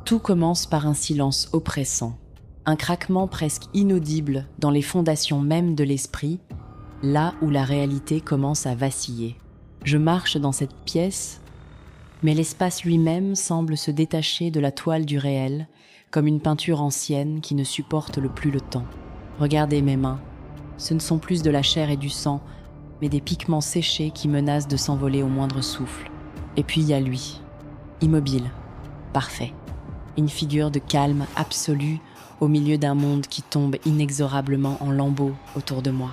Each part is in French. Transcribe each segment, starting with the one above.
Tout commence par un silence oppressant, un craquement presque inaudible dans les fondations mêmes de l'esprit, là où la réalité commence à vaciller. Je marche dans cette pièce, mais l'espace lui-même semble se détacher de la toile du réel, comme une peinture ancienne qui ne supporte plus le temps. Regardez mes mains, ce ne sont plus de la chair et du sang, mais des pigments séchés qui menacent de s'envoler au moindre souffle. Et puis il y a lui, immobile, parfait. Une figure de calme absolu au milieu d'un monde qui tombe inexorablement en lambeaux autour de moi.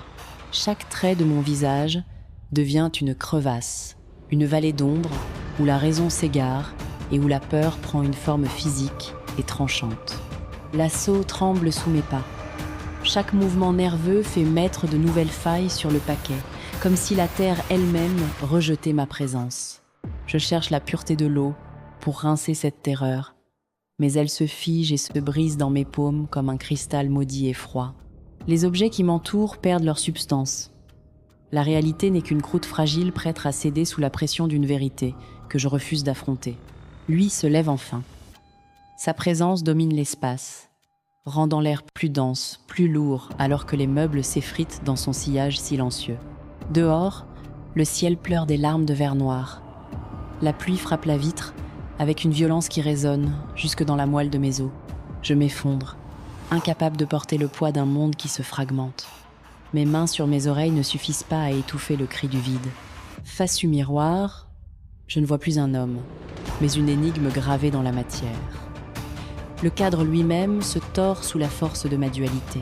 Chaque trait de mon visage devient une crevasse, une vallée d'ombre où la raison s'égare et où la peur prend une forme physique et tranchante. L'assaut tremble sous mes pas. Chaque mouvement nerveux fait mettre de nouvelles failles sur le paquet, comme si la terre elle-même rejetait ma présence. Je cherche la pureté de l'eau pour rincer cette terreur, mais elle se fige et se brise dans mes paumes comme un cristal maudit et froid. Les objets qui m'entourent perdent leur substance. La réalité n'est qu'une croûte fragile prête à céder sous la pression d'une vérité que je refuse d'affronter. Lui se lève enfin. Sa présence domine l'espace, rendant l'air plus dense, plus lourd, alors que les meubles s'effritent dans son sillage silencieux. Dehors, le ciel pleure des larmes de verre noir. La pluie frappe la vitre avec une violence qui résonne jusque dans la moelle de mes os. Je m'effondre, incapable de porter le poids d'un monde qui se fragmente. Mes mains sur mes oreilles ne suffisent pas à étouffer le cri du vide. Face au miroir, je ne vois plus un homme, mais une énigme gravée dans la matière. Le cadre lui-même se tord sous la force de ma dualité.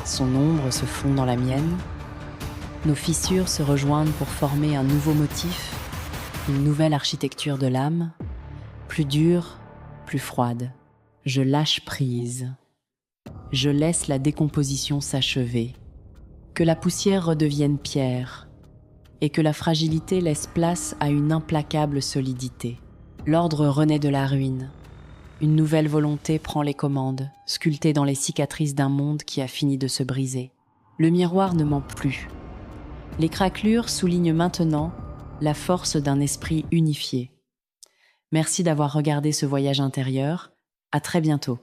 Son ombre se fond dans la mienne. Nos fissures se rejoignent pour former un nouveau motif, une nouvelle architecture de l'âme, plus dure, plus froide. Je lâche prise. Je laisse la décomposition s'achever. Que la poussière redevienne pierre et que la fragilité laisse place à une implacable solidité. L'ordre renaît de la ruine. Une nouvelle volonté prend les commandes, sculptée dans les cicatrices d'un monde qui a fini de se briser. Le miroir ne ment plus. Les craquelures soulignent maintenant la force d'un esprit unifié. Merci d'avoir regardé ce voyage intérieur. À très bientôt.